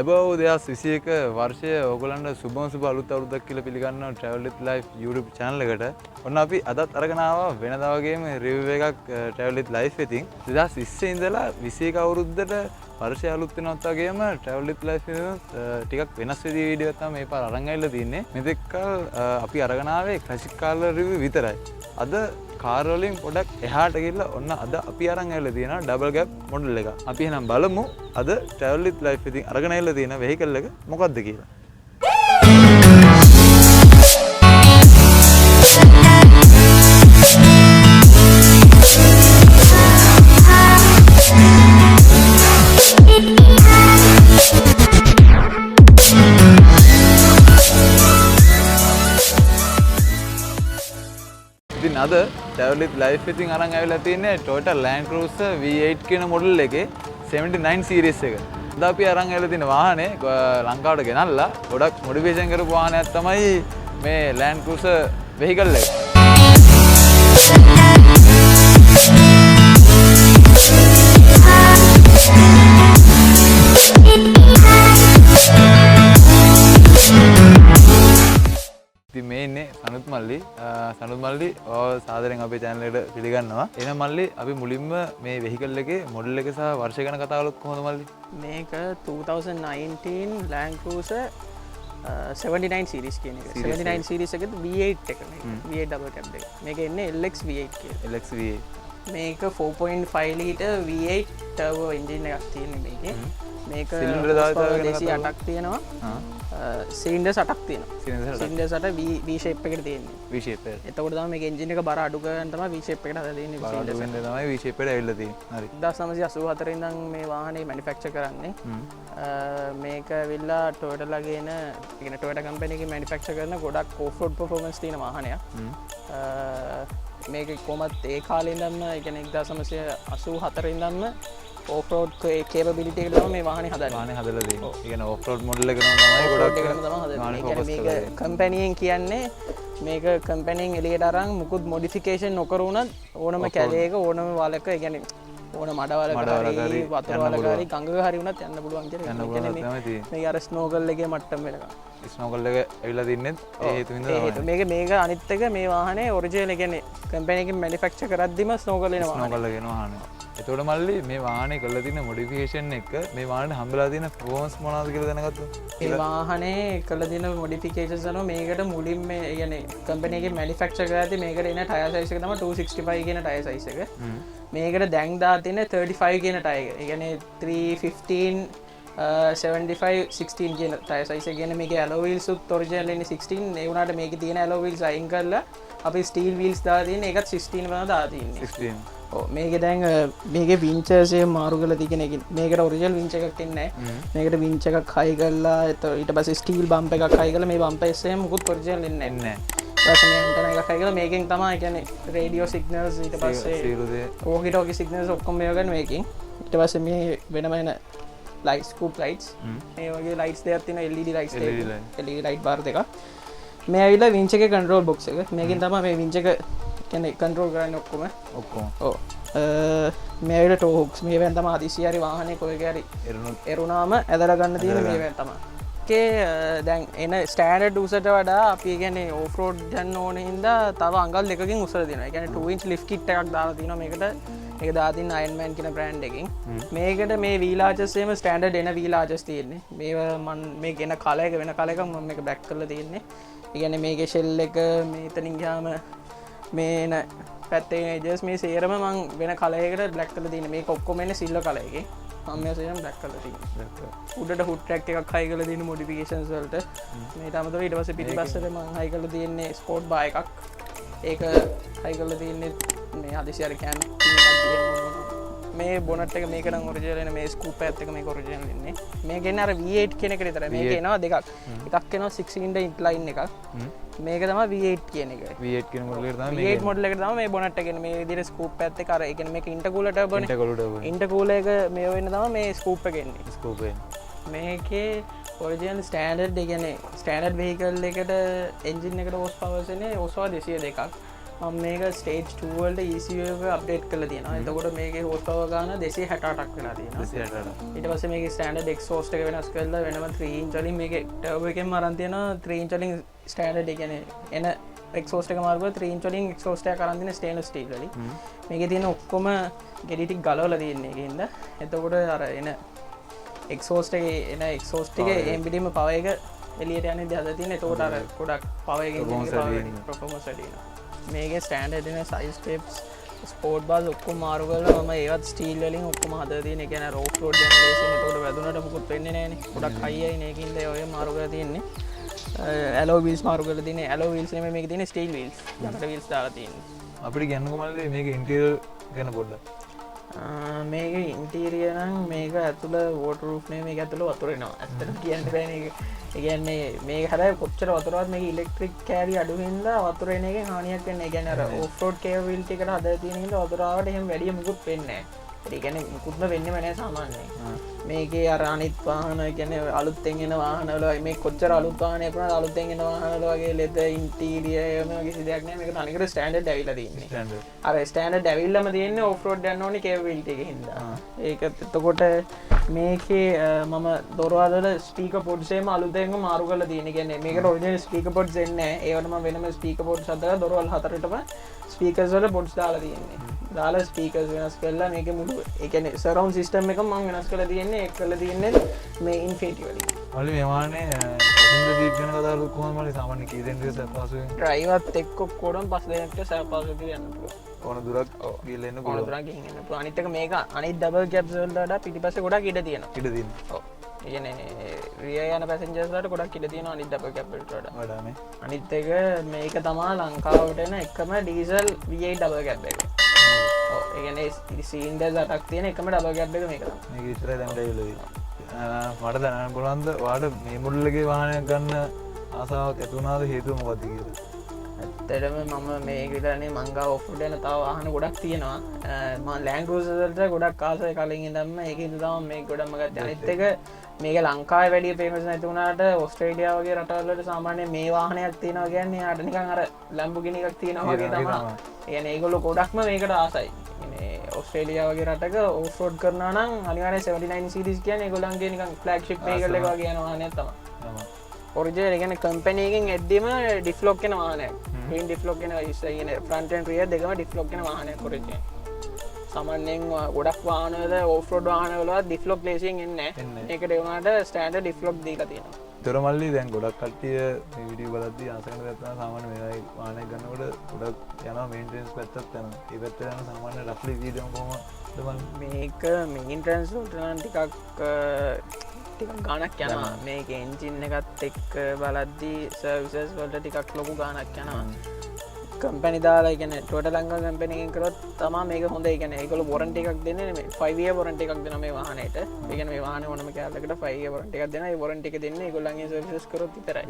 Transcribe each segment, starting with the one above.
ලැබව 2021 වර්ෂයේ ඕගොල්ලන්ට සුබම සුබ අලුත් අවුරුද්දක් කියලා පිළිගන්නවා Travel with Life YouTube channel එකට. ඔන්න අපි අදත් අරගෙන ආවා වෙනදා වගේම review එකක් Travel with Life ඉතින් 2020 ඉඳලා 21 අවුරුද්දට වර්ෂය අලුත් වෙනවත් වගේම Travel with Life ටිකක් වෙනස් විදිහේ වීඩියෝ එකක් තමයි මේ පාර අරන් ඇවිල්ලා තින්නේ. මෙතෙක්කල් අපි අරගෙන ආවේ classic car review විතරයි. අද කාර් වලින් පොඩක් එහාට ගිහිල්ලා ඔන්න අද අපි අරන් ඇවිල්ලා තියෙනවා ඩබල් ගැප් මොඩල් එක. අපි එහෙනම් බලමු අද Travel with Life ඉතින් අරගෙන ඇවිල්ලා තියෙන vehicle එක මොකක්ද කියලා. ඉතින් අද Travel with Life ඉතින් අරන් ඇවිල්ලා තියෙන්නේ Toyota Land Cruiser V8 කියන මොඩල් එකේ 79 series එක. අද අපි අරන් ඇවිල්ලා තියෙන වාහනේ ලංකාවට ගෙනල්ලා ගොඩක් මොඩිෆිකේෂන් කරපු වාහනයක් තමයි මේ Land Cruiser vehicle එක. ඉතින් මේ ඉන්නේ සනුත් මල්ලි. සනුත් මල්ලි සාදරයෙන් අපේ channel එකට පිළිගන්නවා. එහෙනම් මල්ලි අපි මුලින්ම මේ vehicle එකේ model එක සහ වර්ෂය ගැන කතා කළොත් කොහොමද මල්ලි? මේක 2019 Land Cruiser 79 series කියන එක. 79 series එකේ V8 එක මේක. V8 double cab එක. මේක එන්නේ LX V8 කියලා. LX V8. මේක 4.5 litre V8 turbo engine එකක් තියෙන මේකේ. මේක සිලින්ඩර් දාලා 208ක් තියෙනවා. සිලින්ඩර්ස් 8ක් තියෙනවා. සිලින්ඩර්ස් 8 V shape එකට තියෙන්නේ. V shape එක. එතකොට තමයි මේක එන්ජින් එක බර අඩු කරගෙන තමයි V shape එකට හදලා තියෙන්නේ. බර අඩු වෙන්න තමයි V shape එකට ඇවිල්ලා තියෙන්නේ. හරි. 1984 ඉඳන් මේ වාහනේ මැනුෆැක්චර් කරන්නේ. මේක ඇවිල්ලා Toyota ලගේන කියන්නේ Toyota කම්පැනි එකේ මැනුෆැක්චර් කරන ගොඩක් off road performance තියෙන වාහනයක්. මේක කොහොමත් ඒ කාලේ ඉඳන්ම කියන්නේ 1984 ඉඳන්ම off road capability එකට තමයි මේ වාහනේ හදන්නේ. වාහනේ හදලා තියෙන්නේ. ඒ කියන්නේ off road model එකම තමයි ගොඩක් හදන්නේ. මේක කම්පැනියෙන් කියන්නේ මේක කම්පැනියෙන් එළියට අරන් මුකුත් මොඩිෆිකේෂන් නොකර වුණත් ඕනම කැලේක ඕනම වලක ඒ කියන්නේ ඕන මඩවලක හරි වතුර වලක හරි ගඟක හරි වුණත් යන්න පුළුවන් කියලා. මේක අර ස්නෝකල් එකේ මට්ටම වෙනකම්. ස්නෝකල් එක ඇවිල්ලා තින්නේ ඒ හේතුවින්ද තමයි. මේක අනිත් එක මේ වාහනේ ඔරිජිනල් ඒ කියන්නේ කම්පැනි එකෙන් මැනුෆැක්චර් කරද්දිම ස්නෝකල් එන වාහනේ. ස්නෝකල් එක එන වාහනේ. එතකොට මල්ලි මේ වාහනේ කරලා තියෙන මොඩිෆිකේෂන් එක මේ වාහනේ හම්බලා තියෙන පර්ෆෝමන්ස් මොනවද කියලා දැනගත්තොත්? මේ වාහනේ කරලා තියෙන මොඩිෆිකේෂන්ස් අනුව මේකට මුලින් මේ කියන්නේ කම්පැනි එකෙන් මැනුෆැක්චර් කරද්දි මේකට එන ටයර් සයිස් එක තමයි 265 කියන ටයර් සයිස් එක. මේකට දැන් දාලා තියෙන 35 කියන ටයර් එක. ඒ කියන්නේ 315 75 16 කියන ටයර් සයිස් එක. කියන්නේ මේකේ alloy wheels උත් ඔරිජිනල් ඉන්නේ 16. ඒ වුණාට මේකේ තියෙන alloy wheels අයින් කරලා අපි steel wheels දාලා තියෙන ඒකත් 16 වුණා දාලා තියෙන්නේ. 16. මේක දැන් මේකේ වින්චර්ස් එක මාරු කරලා තියෙන එක. මේකට ඔරිජිනල් වින්ච් එකක් එන්නේ නැහැ. මේකට වින්ච් එකක් හයි කරලා ඊට පස්සේ ස්ටීල් බම්ප් එකක් හයි කරලා මේ බම්ප් එකස් එහෙම මුකුත් ඔරිජිනල් එන්නේ නැහැ. ඊට පස්සේ මේ ඇන්ටනා එකක් හයි කරලා මේකෙන් තමයි කියන්නේ රේඩියෝ සිග්නල්ස් ඊට පස්සේ වෝකි ටෝකි සිග්නල්ස් ඔක්කොම මේව ගන්න මේකෙන්. ඊට පස්සේ මේ වෙනම එන ලයිට් ස්කූප් ලයිට්ස් මේ වගේ ලයිට්ස් දෙකක් තියෙනවා LED ලයිට්ස් දෙකක්. LED ලයිට් බාර් දෙකක්. මේ ඇවිල්ලා වින්ච් එකේ කන්ට්‍රෝල් බොක්ස් එක. මේකෙන් තමයි මේ වින්ච් එක කියන්නේ කන්ට්‍රෝල් කරන්නේ ඔක්කොම. ඔව්. මේ ඇවිල්ලා ටෝ හුක්ස් මේවෙන් තමයි හදිසිය හරි වාහනේ කොහෙක හරි එරුණාම ඇදලා ගන්න තියෙන මේවෙන් තමයි. ඒකේ දැන් එන ස්ටෑන්ඩඩ් උසට වඩා අපි කියන්නේ ඕෆ් රෝඩ් යන්න ඕන හින්දා තව අඟල් දෙකකින් උසට දෙනවා. ඒ කියන්නේ 2 inch lift kit එකක් දාලා තිනවා මේකට. මේක දාලා තින්න Iron Man කියන බ්‍රෑන්ඩ් එකකින්. මේකට මේ wheel arches එහෙම ස්ටෑන්ඩඩ් එන wheel arches තියෙන්නේ. මේව මම මේ ගෙන කලර් එක වෙන කලර් එකක් මම මේක බ්ලැක් කරලා තියෙන්නේ. ඒ කියන්නේ මේකේ shell එක මේ එතනින් ගියාම මේ එන පැත්තේ එජස් මේ සේරම මං වෙන කලර් එකකට බ්ලැක් කරලා තියෙන්නේ. මේක ඔක්කොම එන්නේ සිල්වර් කලර් එකේ. මම මේ සේරම බ්ලැක් කරලා තියෙන්නේ. උඩට හුඩ් ට්‍රැක් එකක් හයි කරලා තියෙන මොඩිෆිකේෂන්ස් වලට. මේට අමතරව ඊට පස්සේ පිටිපස්සට මං හයි කරලා තියෙන්නේ ස්පෝර්ට් බාර් එකක්. ඒක හයි කරලා තියෙන්නේ මේ හදිසිය හරි කෑන් මේ බොනට් එක මේක නම් ඔරිජිනල් එන මේ ස්කූප් එකත් එක මේක ඔරිජිනල් ඉන්නේ. මේක එන්නේ අර V8 කියන එකට විතරයි. මේක එනවා දෙකක්. එකක් එනවා 6 cylinder ඉන්ක්ලයින් එකක්. මේක තමයි V8 කියන එක. V8 කියන මොඩල් එක තමයි V8 මොඩල් එකට තමයි මේ බොනට් එක එන්නේ. මේ විදිහට ස්කූප් එකත් එක්ක අර ඒ කියන්නේ මේක ඉන්ටර්කූලර් ටර්බෝ නේ. ඉන්ටර්කූලර් එක මේ වෙන්න තමයි මේ ස්කූප් එක එන්නේ. ස්කූප් එක. මේකේ ඔරිජිනල් ස්ටෑන්ඩඩ් ඒ කියන්නේ ස්ටෑන්ඩඩ් වෙහිකල් එකට එන්ජින් එකට හෝස් පවර්ස් එන්නේ හෝස් පවර් 202ක්. මම මේක ස්ටේජ් 2 වලට ECU එක අප්ඩේට් කරලා තියෙනවා. එතකොට මේකේ හෝස් පවර් ගාන 268ක් වෙලා තියෙනවා. 268. ඊට පස්සේ මේකේ ස්ටෑන්ඩඩ් එක්සෝස්ට් එක වෙනස් කරලා වෙනම 3 ඉන්ච් වලින් මේකේ ටර්බෝ එකෙන් අරන් තියෙනවා 3 ඉන්ච් වලින් ස්ටෑන්ඩඩ් ඒ කියන්නේ එන එක්සෝස්ට් එක මාරු කරලා 3 ඉන්ච් වලින් එක්සෝස්ට් එකක් අරන් තියෙන ස්ටේන්ලස් ස්ටීල් වලින්. මේකේ තියෙන ඔක්කොම ගෙඩි ටික ගලවලා තියෙන එකකින්ද. එතකොට අර එන එක්සෝස්ට් එකේ එන එක්සෝස්ට් එකේ එම්බිඩිම පවර් එක එලියට යන්නේ හදලා තියෙන. එතකොට අර ගොඩක් පවර් එකකින් පර්ෆෝමන්ස් වැඩි වෙනවා. මේකේ ස්ටෑන්ඩඩ් එන සයිස් ස්ටෙප්ස් ස්පෝර්ට් බාස් ඔක්කොම මාරු කරලා මම ඒවත් ස්ටීල් වලින් ඔක්කොම හදලා තියෙන. ඒ කියන්නේ රෝෆ් රෝඩ් යන ලේසින්. එතකොට වැදුනට මුකුත් වෙන්නේ නැහැ නේ. ගොඩක් හයියයි නේකින්ද ඔය මාරු කරලා තියෙන්නේ. ඇලෝ වීල්ස් මාරු කරලා තියෙන්නේ. ඇලෝ වීල්ස් නෙමෙයි මේකේ තියෙන්නේ ස්ටීල් වීල්ස්. යකට වීල්ස් දාලා තියෙන්නේ. අපිට කියන්නකෝ මල්ලි මේක ඉන්ටීරියර් ගැන පොඩ්ඩක්. මේක ඉන්ටීරියර් නම් මේක ඇතුළ වෝටර් ප්‍රූෆ් නෙමෙයි. මේක ඇතුළ වතුර එනවා. ඇත්තටම කියන්න බෑනේ ඒක. ඒ කියන්නේ මේක හැබැයි කොච්චර වතුරවත් මේක ඉලෙක්ට්‍රික් කෑරි අඩු හින්දා වතුර එන එකෙන් හානියක් වෙන්නේ නැහැ. ඒ කියන්නේ අර ඕෆ් රෝඩ් කේබල් ටිකට හදලා තියෙන හින්දා වතුර ආවට එහෙම වැඩි මුකුත් වෙන්නේ නැහැ. ඒ කියන්නේ මුකුත්ම වෙන්නේම නැහැ සාමාන්‍යයෙන්. මේකේ අර අනිත් වාහන කියන්නේ අලුත්ෙන් එන වාහන වල මේ කොච්චර අලුත් වාහනයක් වුණාද අලුත්ෙන් එන වාහන වල වගේ ලෙදර් ඉන්ටීරියර් එහෙම කිසි දෙයක් නැහැ. මේක තනිකර ස්ටෑන්ඩඩ් ඇවිල්ලා තියෙන්නේ. අර ස්ටෑන්ඩඩ් ඇවිල්ලාම තියෙන්නේ ඕෆ් රෝඩ් යන්න ඕනේ කේබල් එකේ හින්දා. ඒක එතකොට මේකේ මම දොරවල් වල ස්පීකර් පොඩ්ස් එහෙම අලුතෙන්ම මාරු කරලා තියෙන. කියන්නේ මේකට ඔරිජිනල් ස්පීකර් පොඩ්ස් එන්නේ නැහැ. ඒවට මම වෙනම ස්පීකර් පොඩ්ස් හදලා දොරවල් හතරටම ස්පීකර්ස් වල පොඩ්ස් දාලා තියෙන්නේ. දාලා ස්පීකර්ස් වෙනස් කරලා මේකේ මුළු ඒ කියන්නේ සරවුන්ඩ් සිස්ටම් එක මම වෙනස් කරලා තියෙන්නේ. ඒක කරලා තියෙන්නේ මේ ඉන්ෆිනිටි වලින්. මල්ලි මේ වාහනේ පැසෙන්ජර් සීට් ගැන කතා කරලා කොහොමද මල්ලි සාමාන්‍ය කී දෙනෙක්ද සපහසුවෙන්? ඩ්‍රයිවර්ත් එක්ක ඔක්කොටම 5 දෙනෙක්ට සපහසුවෙන් කියලා යන්න පුළුවන්. ඕන දුරක් ගිහලා එන්න පුළුවන්. ඕන දුරක් ගිහින් එන්න පුළුවන්. අනිත් එක මේක අනිත් ඩබල් කැබ්ස් වලට වඩා පිටිපස්සේ ගොඩක් ඉඩ තියෙනවා. ඉඩ තියෙනවා. ඔව්. ඒ කියන්නේ රියර් යන පැසෙන්ජර්ස් වලට ගොඩක් ඉඩ තියෙනවා අනිත් ඩබල් කැබ් වලට වඩා. වඩානේ. අනිත් එක මේක තමයි ලංකාවට එන එකම ඩීසල් V8 ඩබල් කැබ් එක. ඔව්. ඒ කියන්නේ සිලින්ඩර්ස් 8ක් තියෙන එකම ඩබල් කැබ් එක මේක තමයි. මේක ඉස්සරහ දැන් ඩයිවලදී. මට දැනගන්න පුළුවන්ද ඔයාලට මේ මොඩල් එකේ වාහනයක් ගන්න ආසාවක් ඇති වුණාද හේතුව මොකක්ද කියලා? ඇත්තටම මම මේක විතරනේ මං ගාව ඔෆ් රෝඩ් යන තව වාහන ගොඩක් තියෙනවා. මම ලෑන්ඩ් ක්‍රූසර් වලට ගොඩක් ආසයි කලින් ඉඳන්ම ඒකින් තමයි මේක ගොඩක්ම ගත්තේ. අනිත් එක මේක ලංකාවේ වැඩි ෆේමස් නැති වුණාට ඕස්ට්‍රේලියාව වගේ රටවල් වලට සාමාන්‍යයෙන් මේ වාහනයක් තියෙනවා කියන්නේ යාට නිකන් අර ලැම්බෝගිනි එකක් තියෙනවා වගේ තමයි. ඒ කියන්නේ ඒගොල්ලෝ ගොඩක්ම මේකට ආසයි. ඔස්ට්‍රේලියාව වගේ රටක ඕෆ් රෝඩ් කරනවා නම් අනිවාර්යෙන් 79 සීරීස් කියන්නේ ඒගොල්ලන්ගේ නිකන් ෆ්ලැග්ෂිප් වෙහිකල් එක වගේ යන වාහනයක් තමයි. ඔරිජිනල් කියන්නේ කම්පැනි එකෙන් එද්දීම ඩිෆ්ලොක් වෙන වාහනයක්. ට්වින් ඩිෆ්ලොක් වෙන ඉස්සරහින් ෆ්‍රන්ට් ඇන්ඩ් රියර් දෙකම ඩිෆ්ලොක් වෙන වාහනයක් ඔරිජිනල්. සාමාන්‍යයෙන් ගොඩක් වාහන වල ඕෆ් රෝඩ් වාහන වල ඩිෆ්ලොක් ලේසියෙන් එන්නේ නැහැ. ඒකට ඒ වුණාට ස්ටෑන්ඩඩ් ඩිෆ්ලොක් දීලා තියෙනවා. ඒතර මල්ලි දැන් ගොඩක් කට්ටිය මේ වීඩියෝ බලද්දී ආස කරන දේ තමයි සාමාන්‍ය මේ වාහනයක් ගන්නකොට ගොඩක් යනවා මේන්ටෙනන්ස් පැත්තත් යනවා. ඒ පැත්තට යන සාමාන්‍ය රෆ්ලි වීඩියෝ කොහොමද මේක මේන්ටෙනන්ස් වලට නම් ටිකක් ගාණක් යනවා. මේක එන්ජින් එකත් එක්ක බලද්දී සර්විසස් වලට ටිකක් ලොකු ගාණක් යනවා. කම්පැනි දාලා ඒ කියන්නේ ටොයෝටා ලංකා කම්පැනි එකෙන් කරොත් තමයි මේක හොඳ. ඒ කියන්නේ ඒගොල්ලෝ වොරන්ටි එකක් දෙන්නේ නෙමෙයි 5 year වොරන්ටි එකක් දෙනවා මේ වාහනේට. ඒ කියන්නේ මේ වාහනේ ඕනම කැලලකට 5 year වොරන්ටි එකක් දෙනවා. ඒ වොරන්ටි එක දෙන්නේ ඒගොල්ලන්ගේ සර්විසස් කරොත් විතරයි.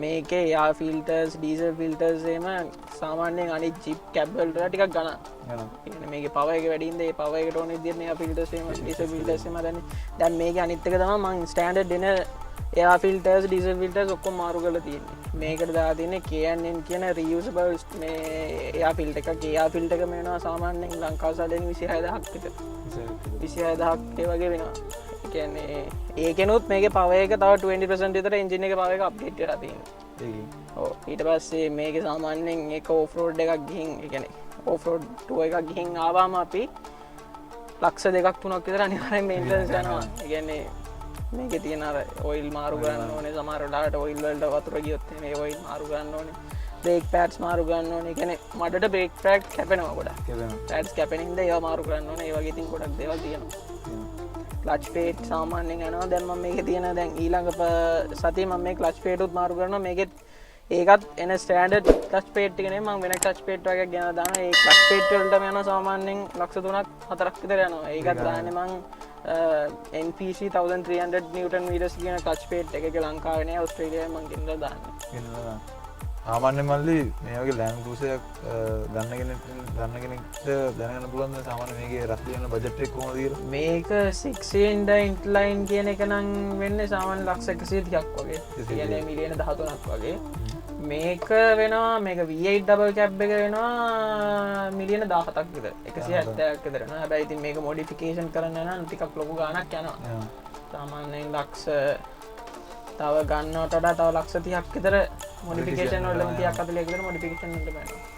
මේකේ යා ෆිල්ටර්ස් ඩීසල් ෆිල්ටර්ස් එහෙම සාමාන්‍යයෙන් අනිත් ජීප් කැබ් වලට ටිකක් ගණන්. ඒ කියන්නේ මේකේ පවර් එක වැඩි ඉඳලා ඒ පවර් එකට ඕන විදිහට මේ ෆිල්ටර්ස් එහෙම ඩීසල් ෆිල්ටර්ස් එහෙම දැන් මේකේ අනිත් එක තමයි මම ස්ටෑන්ඩඩ් දෙන එයා ෆිල්ටර්ස් ඩීසල් ෆිල්ටර්ස් ඔක්කොම මාරු කරලා තියෙන්නේ. මේකට දාලා තියෙන්නේ Canon කියන reusable මේ එයා ෆිල්ටර් එකක්. එයා ෆිල්ටර් එක මේනවා සාමාන්‍යයෙන් ලංකාව සාදෙන 26000ක් විතර. 26000ක් ඒ වගේ වෙනවා. ඒ කියන්නේ ඒකෙනුත් මේකේ පවර් එක තව 20% විතර එන්ජින් එකේ පවර් එක අප්ඩේට් වෙලා තියෙනවා. ඔව් ඊට පස්සේ මේකේ සාමාන්‍යයෙන් එක ඕෆ් රෝඩ් එකක් ගිහින් ඒ කියන්නේ ඕෆ් රෝඩ් ටුවර් එකක් ගිහින් ආවම අපි ලක්ෂ 2ක් 3ක් විතර අනිවාර්යෙන් මේන්ටනන්ස් යනවා. ඒ කියන්නේ මේකේ තියෙන අර ඔයිල් මාරු කරන්න ඕනේ. සමහර වෙලාවට ඔයිල් වලට වතුර ගියොත් මේ ඔයිල් මාරු කරන්න ඕනේ. බ්‍රේක් පැඩ්ස් මාරු කරන්න ඕනේ. ඒ කියන්නේ මඩට බ්‍රේක් පැඩ් කැපෙනවා ගොඩක්. පැඩ්ස් කැපෙන හින්දා ඒවා මාරු කරන්න ඕනේ. ඒ වගේ ඉතින් ගොඩක් දේවල් තියෙනවා. ක්ලච් ප්ලේට් සාමාන්‍යයෙන් යනවා. දැන් මම මේකේ තියෙන දැන් ඊළඟ සතියේ මම මේ ක්ලච් ප්ලේට් උත් මාරු කරනවා. මේකෙත් ඒකත් එන ස්ටෑන්ඩඩ් ක්ලච් ප්ලේට් එක නෙමෙයි මම වෙන ක්ලච් ප්ලේට් වගේ ගෙනලා දානවා. ඒ ක්ලච් ප්ලේට් වලටම යනවා සාමාන්‍යයෙන් ලක්ෂ 3ක් 4ක් විතර යනවා. ඒකත් දාන්නේ මම NPC 1300 නිව්ටන් මීටර්ස් කියන ක්ලච් ප්ලේට් එකක ලංකාවේ නෑ ඕස්ට්‍රේලියාවේ මම ගෙනලා දාන්නේ. සාමාන්‍ය මල්ලි මේ වගේ ලෑන්ඩ් ක්‍රූසර් එකක් ගන්න කෙනෙක්ට දැනගන්න පුළුවන් ද සාමාන්‍ය මේකේ රෆ්ලි යන බජට් එක කොහොමද කියලා? මේක 6 cylinder ඉන්ලයින් කියන එක නම් වෙන්නේ සාමාන්‍ය ලක්ෂ 130ක් වගේ. කියන්නේ මිලියන 13ක් වගේ. මේක වෙනවා මේක V8 ඩබල් කැබ් එක වෙනවා මිලියන 17ක් විතර 170ක් විතර වෙනවා. හැබැයි ඉතින් මේක මොඩිෆිකේෂන් කරන්න නම් ටිකක් ලොකු ගාණක් යනවා. සාමාන්‍යයෙන් ලක්ෂ තව ගන්නවට වඩා තව ලක්ෂ 30ක් විතර මොඩිෆිකේෂන් වල 30ක් 40ක් විතර මොඩිෆිකේෂන් වලට බෑනවා.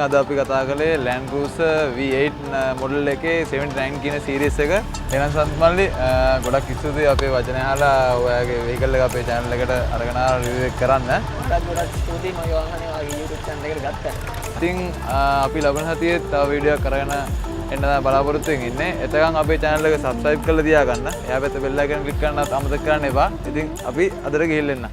අද අපි කතා කළේ Land Cruiser V8 මොඩල් එකේ 79 කියන සීරීස් එක. එහෙනම් සම්මල්ලි ගොඩක් ස්තුතියි අපේ වචන අහලා ඔයාගේ vehicle එක අපේ channel එකට අරගෙන රිවිව් එක කරන්න. ගොඩක් ස්තුතියි මගේ වාහනේ ඔයාගේ YouTube channel එකට ගත්තා. ඉතින් අපි ලබන සතියේ තව වීඩියෝ එකක් කරගෙන එන්න බලාපොරොත්තු වෙමින් ඉන්නේ. එතකන් අපේ channel එක subscribe කරලා තියාගන්න. එහා පැත්තේ bell icon click කරන්නත් අමතක කරන්න එපා. ඉතින් අපි අදට ගිහින් එන්න.